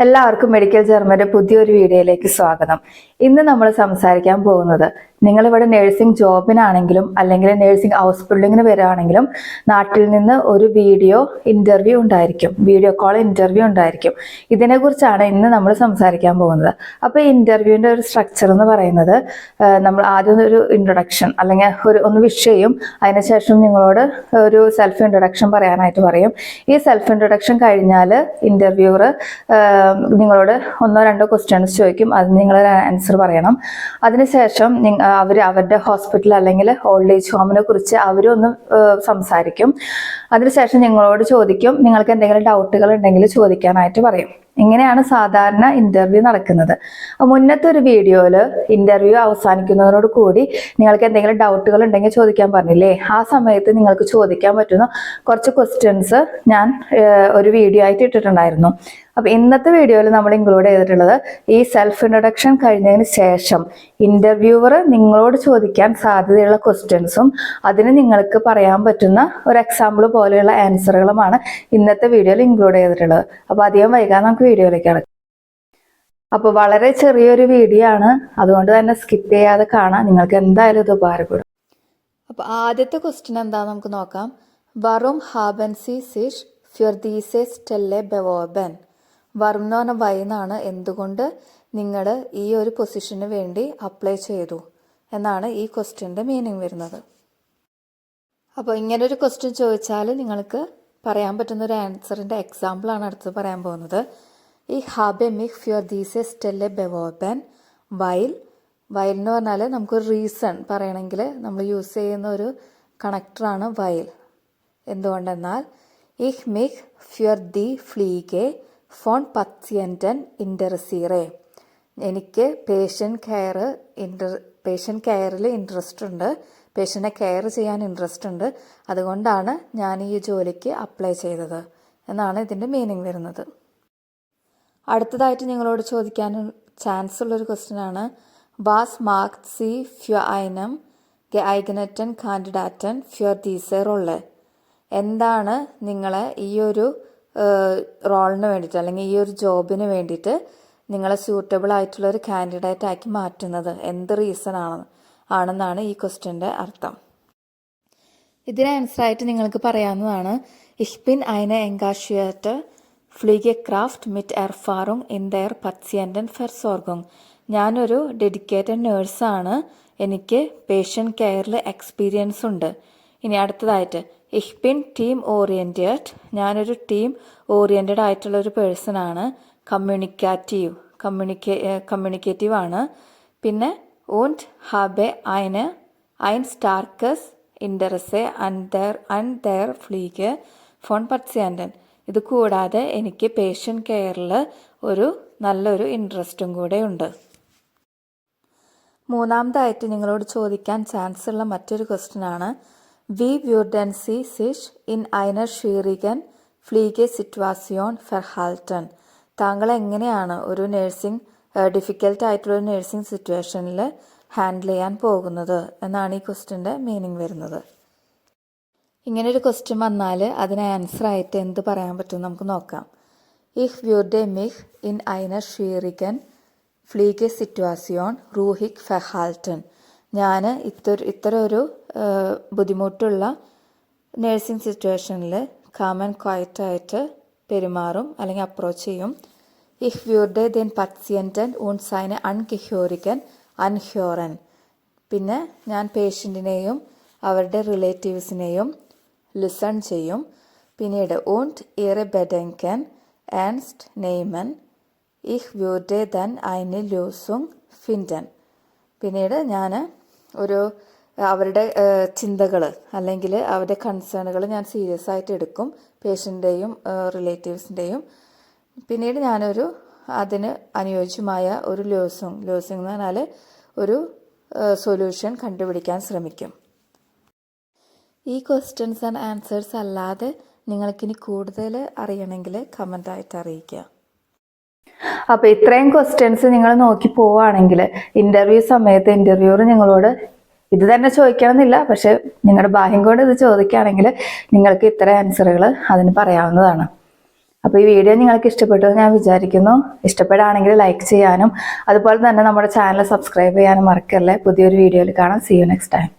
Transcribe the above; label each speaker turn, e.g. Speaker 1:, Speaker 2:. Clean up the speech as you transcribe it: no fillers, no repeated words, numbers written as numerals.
Speaker 1: എല്ലാവർക്കും മെഡിക്കൽ ജർമ്മന്റെ പുതിയൊരു വീഡിയോയിലേക്ക് സ്വാഗതം. ഇന്ന് നമ്മൾ സംസാരിക്കാൻ പോകുന്നത് നിങ്ങളിവിടെ നഴ്സിംഗ് ജോബിനാണെങ്കിലും അല്ലെങ്കിൽ നഴ്സിംഗ് ഹൗസ് ബിൽഡിങ്ങിന് വരികയാണെങ്കിലും നാട്ടിൽ നിന്ന് ഒരു ഇന്റർവ്യൂ ഉണ്ടായിരിക്കും, വീഡിയോ കോൾ ഇന്റർവ്യൂ ഉണ്ടായിരിക്കും. ഇതിനെക്കുറിച്ചാണ് ഇന്ന് നമ്മൾ സംസാരിക്കാൻ പോകുന്നത്. അപ്പോൾ ഈ ഇന്റർവ്യൂവിൻ്റെ ഒരു സ്ട്രക്ചർ എന്ന് പറയുന്നത് നമ്മൾ ആദ്യം ഒരു ഇൻട്രൊഡക്ഷൻ അല്ലെങ്കിൽ ഒന്ന് വിഷ് ചെയ്യും. അതിനുശേഷം നിങ്ങളോട് ഒരു സെൽഫ് ഇൻട്രൊഡക്ഷൻ പറയാനായിട്ട് പറയും. ഈ സെൽഫ് ഇൻട്രൊഡക്ഷൻ കഴിഞ്ഞാൽ ഇന്റർവ്യൂവർ നിങ്ങളോട് ഒന്നോ രണ്ടോ ക്വസ്റ്റ്യൻസ് ചോദിക്കും. അത് നിങ്ങളൊരു ആൻസർ പറയണം. അതിനുശേഷം അവരുടെ ഹോസ്പിറ്റൽ അല്ലെങ്കിൽ ഓൾഡ് ഏജ് ഹോമിനെ കുറിച്ച് അവരൊന്ന് സംസാരിക്കും. അതിനുശേഷം നിങ്ങളോട് ചോദിക്കും, നിങ്ങൾക്ക് എന്തെങ്കിലും ഡൗട്ടുകൾ ഉണ്ടെങ്കിൽ ചോദിക്കാനായിട്ട് പറയും. ഇങ്ങനെയാണ് സാധാരണ ഇന്റർവ്യൂ നടക്കുന്നത്. മുന്നത്തെ ഒരു വീഡിയോയിൽ ഇന്റർവ്യൂ അവസാനിക്കുന്നതോട് കൂടി നിങ്ങൾക്ക് എന്തെങ്കിലും ഡൗട്ടുകൾ ഉണ്ടെങ്കിൽ ചോദിക്കാൻ പറഞ്ഞില്ലേ, ആ സമയത്ത് നിങ്ങൾക്ക് ചോദിക്കാൻ പറ്റുന്ന കുറച്ച് ക്വസ്റ്റ്യൻസ് ഞാൻ ഒരു വീഡിയോ ആയിട്ട് ഇട്ടിട്ടുണ്ടായിരുന്നു. അപ്പോൾ ഇന്നത്തെ വീഡിയോയിൽ നമ്മൾ ഇൻക്ലൂഡ് ചെയ്തിട്ടുള്ളത് ഈ സെൽഫ് ഇൻട്രൊഡക്ഷൻ കഴിഞ്ഞതിന് ശേഷം ഇന്റർവ്യൂവർ നിങ്ങളോട് ചോദിക്കാൻ സാധ്യതയുള്ള ക്വസ്റ്റ്യൻസും അതിന് നിങ്ങൾക്ക് പറയാൻ പറ്റുന്ന ഒരു എക്സാമ്പിൾ പോലെയുള്ള ആൻസറുകളുമാണ് ഇന്നത്തെ വീഡിയോയിൽ ഇൻക്ലൂഡ് ചെയ്തിട്ടുള്ളത്. അപ്പോൾ അധികം വൈകാതെ നമുക്ക് വീഡിയോയിലേക്ക് കിടക്കാം. അപ്പോൾ വളരെ ചെറിയൊരു വീഡിയോ ആണ്, അതുകൊണ്ട് തന്നെ സ്കിപ്പ് ചെയ്യാതെ കാണാം. നിങ്ങൾക്ക് എന്തായാലും ഇത് ഉപകാരപ്പെടും. അപ്പോൾ ആദ്യത്തെ ക്വസ്റ്റ്യൻ എന്താണെന്ന് നമുക്ക് നോക്കാം. വറും ഹാബൻ സി സിഷ് ഫിർ ദീസെ സ്റ്റെല്ലെ ബെവോബൻ. വറും എന്ന് പറഞ്ഞ വൈന്നാണ്, എന്തുകൊണ്ട് നിങ്ങൾ ഈ ഒരു പൊസിഷന് വേണ്ടി അപ്ലൈ ചെയ്തു എന്നാണ് ഈ ക്വസ്റ്റ്യൻ്റെ മീനിങ് വരുന്നത്. അപ്പോൾ ഇങ്ങനൊരു ക്വസ്റ്റ്യൻ ചോദിച്ചാൽ നിങ്ങൾക്ക് പറയാൻ പറ്റുന്ന ഒരു ആൻസറിൻ്റെ എക്സാമ്പിളാണ് അടുത്ത് പറയാൻ പോകുന്നത്. ഈ ഹാബെ മിഹ് ഫ്യൂർ ദീസെ സ്റ്റെല്ലെ ബെവോബൻ വൈൽ. വൈൽ എന്ന് പറഞ്ഞാൽ നമുക്കൊരു റീസൺ പറയണമെങ്കിൽ നമ്മൾ യൂസ് ചെയ്യുന്ന ഒരു കണക്ടറാണ് വൈൽ. എന്തുകൊണ്ടെന്നാൽ ഇഹ് മിഹ് ഫ്യൂർ ദി ഫ്ലീഗെ ഫോൺ പത്തിയൻറ്റൻ ഇൻറ്റർസീറെ. എനിക്ക് പേഷ്യൻ്റ് കെയറിൽ ഇൻട്രസ്റ്റ് ഉണ്ട്, പേഷ്യൻറ്റിനെ കെയർ ചെയ്യാൻ ഇൻട്രസ്റ്റ് ഉണ്ട്, അതുകൊണ്ടാണ് ഞാൻ ഈ ജോലിക്ക് അപ്ലൈ ചെയ്തത് എന്നാണ് ഇതിൻ്റെ മീനിങ് വരുന്നത്. അടുത്തതായിട്ട് നിങ്ങളോട് ചോദിക്കാൻ ചാൻസ് ഉള്ളൊരു ക്വസ്റ്റ്യനാണ് വാസ് മാർക്ക് സി ഫ്യൂർ ഐനം ഗെഐഗ്നറ്റൻ കാൻഡിഡാറ്റൻ ഫ്യൂർ ദീസെ റോള്. എന്താണ് നിങ്ങളെ ഈ ഒരു റോളിന് വേണ്ടിയിട്ട് അല്ലെങ്കിൽ ഈ ഒരു ജോബിന് വേണ്ടിയിട്ട് നിങ്ങളെ സ്യൂട്ടബിൾ ആയിട്ടുള്ള ഒരു കാൻഡിഡേറ്റ് ആക്കി മാറ്റുന്നത്, എന്ത് റീസൺ ആണെന്നാണ് ഈ ക്വസ്റ്റ്യൻ്റെ അർത്ഥം. ഇതിന് ആൻസറായിട്ട് നിങ്ങൾക്ക് പറയാവുന്നതാണ് ഇഹ് ബിൻ ഐനെ എൻഗാഷിയേറ്റ് ഫ്ലീഗെ ക്രാഫ്റ്റ് മിറ്റ് എർഫാറും ഇൻ ദയർ പത്തിയൻറ്റൻ ഫെർസോർഗും. ഞാനൊരു ഡെഡിക്കേറ്റഡ് നേഴ്സാണ്, എനിക്ക് പേഷ്യൻ്റ് കെയറിൽ എക്സ്പീരിയൻസ് ഉണ്ട്. ഇനി അടുത്തതായിട്ട് ഇഹ് ബിൻ ടീം ഓറിയൻറ്റഡ്. ഞാനൊരു ടീം ഓറിയൻറ്റഡ് ആയിട്ടുള്ള ഒരു പേഴ്സണാണ്. കമ്മ്യൂണിക്കേറ്റീവ് ആണ്. പിന്നെ und habe ein starkes Interesse an der Pflege von Patienten. ഇത് കൂടാതെ എനിക്ക് പേഷ്യൻ്റ് കെയറിൽ ഒരു നല്ലൊരു ഇൻട്രസ്റ്റും കൂടെ ഉണ്ട്. മൂന്നാമതായിട്ട് നിങ്ങളോട് ചോദിക്കാൻ ചാൻസ് ഉള്ള മറ്റൊരു ക്വസ്റ്റ്യനാണ് വി വ്യൂർഡൻ സി സിഷ് ഇൻ einer schwierigen Pflegesituation verhalten. താങ്കൾ എങ്ങനെയാണ് ഒരു നഴ്സിംഗ് ഡിഫിക്കൽട്ട് ആയിട്ടുള്ള നഴ്സിംഗ് സിറ്റുവേഷനിൽ ഹാൻഡിൽ ചെയ്യാൻ പോകുന്നത് എന്നാണ് ഈ ക്വസ്റ്റ്യൻ്റെ മീനിങ് വരുന്നത്. ഇങ്ങനൊരു ക്വസ്റ്റ്യൻ വന്നാൽ അതിന് ആൻസറായിട്ട് എന്ത് പറയാൻ പറ്റും നമുക്ക് നോക്കാം. ഇഹ് വ്യൂർഡെ മിഹ് in einer schwierigen Pflegesituation ruhig verhalten. ഞാൻ ഇത്തരം ഒരു ബുദ്ധിമുട്ടുള്ള നഴ്സിംഗ് സിറ്റുവേഷനിൽ കാം ആൻഡ് ക്വയറ്റായിട്ട് പെരുമാറും അല്ലെങ്കിൽ അപ്രോച്ച് ചെയ്യും. ഇഹ് വ്യൂർഡെ then പത്തിയൻറ്റൻ und seine Angehörigen anhören. പിന്നെ ഞാൻ പേഷ്യൻറ്റിനെയും അവരുടെ റിലേറ്റീവ്സിനെയും ലിസൺ ചെയ്യും. പിന്നീട് und ihre Bedenken ernst nehmen. Ich würde dann eine Lösung finden. പിന്നീട് ഞാൻ അവരുടെ ചിന്തകൾ അല്ലെങ്കിൽ അവരുടെ കൺസേണുകൾ ഞാൻ സീരിയസ് ആയിട്ട് എടുക്കും, പേഷ്യൻ്റെയും റിലേറ്റീവ്സിൻ്റെയും. പിന്നീട് ഞാനൊരു അതിന് അനുയോജ്യമായ ഒരു ലോസിങ് എന്ന് പറഞ്ഞാൽ ഒരു സൊല്യൂഷൻ കണ്ടുപിടിക്കാൻ ശ്രമിക്കും. ഈ ക്വസ്റ്റ്യൻസ് ആൻഡ് ആൻസേഴ്സ് അല്ലാതെ നിങ്ങൾക്കിനി കൂടുതൽ അറിയണമെങ്കിൽ കമൻ്റായിട്ട് അറിയിക്കുക. അപ്പോൾ ഇത്രയും ക്വസ്റ്റ്യൻസ് നിങ്ങൾ നോക്കി പോവുകയാണെങ്കിൽ ഇൻ്റർവ്യൂ സമയത്ത് ഇൻ്റർവ്യൂവർ നിങ്ങളോട് ഇത് തന്നെ ചോദിക്കണമെന്നില്ല, പക്ഷെ നിങ്ങളുടെ ഭാഗ്യം കൊണ്ട് ഇത് ചോദിക്കുകയാണെങ്കിൽ നിങ്ങൾക്ക് ഇത്ര ആൻസറുകൾ അതിന് പറയാവുന്നതാണ്. അപ്പോൾ ഈ വീഡിയോ നിങ്ങൾക്ക് ഇഷ്ടപ്പെട്ടു എന്ന് ഞാൻ വിചാരിക്കുന്നു. ഇഷ്ടപ്പെടുകയാണെങ്കിൽ ലൈക്ക് ചെയ്യാനും അതുപോലെ തന്നെ നമ്മുടെ ചാനൽ സബ്സ്ക്രൈബ് ചെയ്യാനും മറക്കല്ലേ. പുതിയൊരു വീഡിയോയിൽ കാണാം. See you next time.